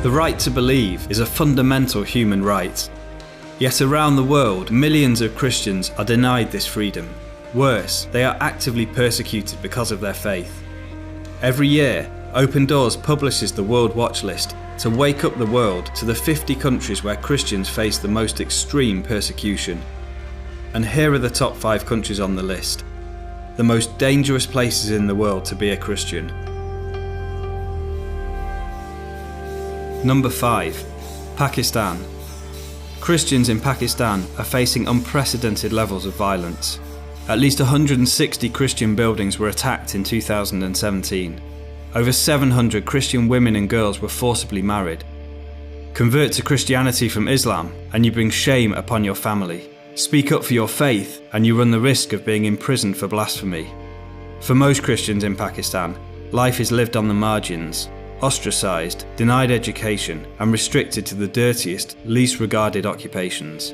The right to believe is a fundamental human right. Yet around the world, millions of Christians are denied this freedom. Worse, they are actively persecuted because of their faith. Every year, Open Doors publishes the World Watch List to wake up the world to the 50 countries where Christians face the most extreme persecution. And here are the top 5 countries on the list. The most dangerous places in the world to be a Christian. Number 5. Pakistan. Christians in Pakistan are facing unprecedented levels of violence. At least 160 Christian buildings were attacked in 2017. Over 700 Christian women and girls were forcibly married. Convert to Christianity from Islam and you bring shame upon your family. Speak up for your faith and you run the risk of being imprisoned for blasphemy. For most Christians in Pakistan, life is lived on the margins, ostracised, denied education and restricted to the dirtiest, least regarded occupations.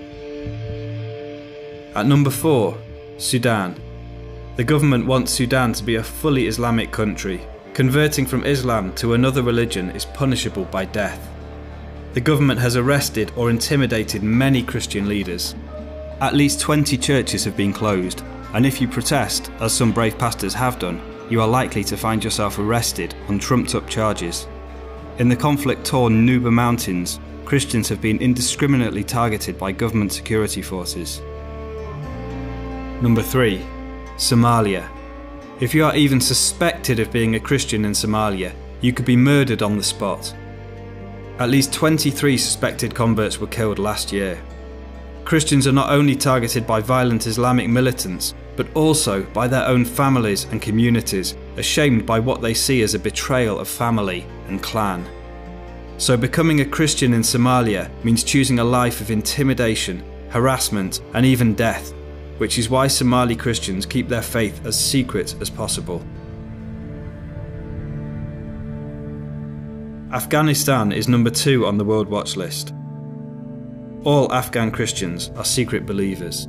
At number 4, Sudan. The government wants Sudan to be a fully Islamic country. Converting from Islam to another religion is punishable by death. The government has arrested or intimidated many Christian leaders. At least 20 churches have been closed, and if you protest, as some brave pastors have done, you are likely to find yourself arrested on trumped-up charges. In the conflict-torn Nuba Mountains, Christians have been indiscriminately targeted by government security forces. Number 3. Somalia. If you are even suspected of being a Christian in Somalia, you could be murdered on the spot. At least 23 suspected converts were killed last year. Christians are not only targeted by violent Islamic militants, but also by their own families and communities, ashamed by what they see as a betrayal of family and clan. So becoming a Christian in Somalia means choosing a life of intimidation, harassment, and even death, which is why Somali Christians keep their faith as secret as possible. Afghanistan is number 2 on the World Watch List. All Afghan Christians are secret believers.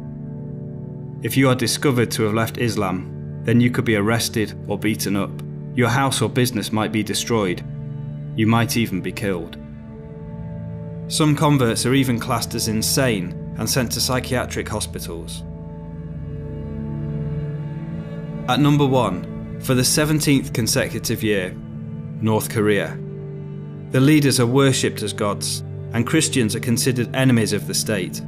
If you are discovered to have left Islam, then you could be arrested or beaten up. Your house or business might be destroyed. You might even be killed. Some converts are even classed as insane and sent to psychiatric hospitals. At number 1, for the 17th consecutive year, North Korea. The leaders are worshipped as gods, and Christians are considered enemies of the state.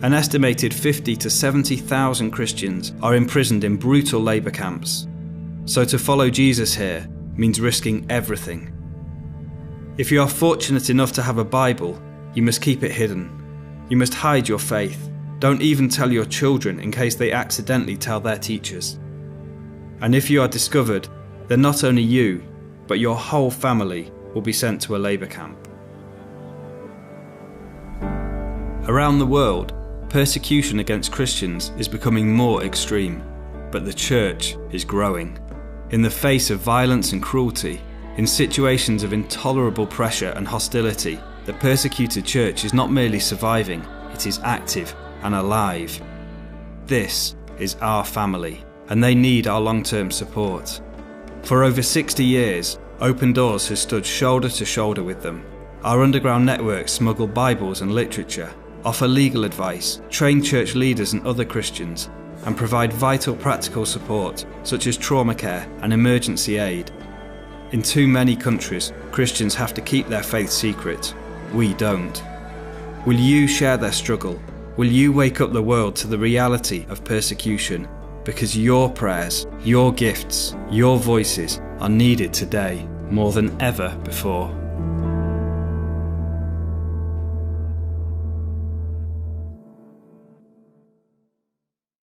An estimated 50 to 70,000 Christians are imprisoned in brutal labour camps. So to follow Jesus here means risking everything. If you are fortunate enough to have a Bible, you must keep it hidden. You must hide your faith. Don't even tell your children in case they accidentally tell their teachers. And if you are discovered, then not only you, but your whole family will be sent to a labour camp. Around the world, persecution against Christians is becoming more extreme, but the church is growing. In the face of violence and cruelty, in situations of intolerable pressure and hostility, the persecuted church is not merely surviving, it is active and alive. This is our family, and they need our long-term support. For over 60 years, Open Doors has stood shoulder to shoulder with them. Our underground networks smuggle Bibles and literature, offer legal advice, train church leaders and other Christians, and provide vital practical support such as trauma care and emergency aid. In too many countries, Christians have to keep their faith secret. We don't. Will you share their struggle? Will you wake up the world to the reality of persecution? Because your prayers, your gifts, your voices are needed today more than ever before.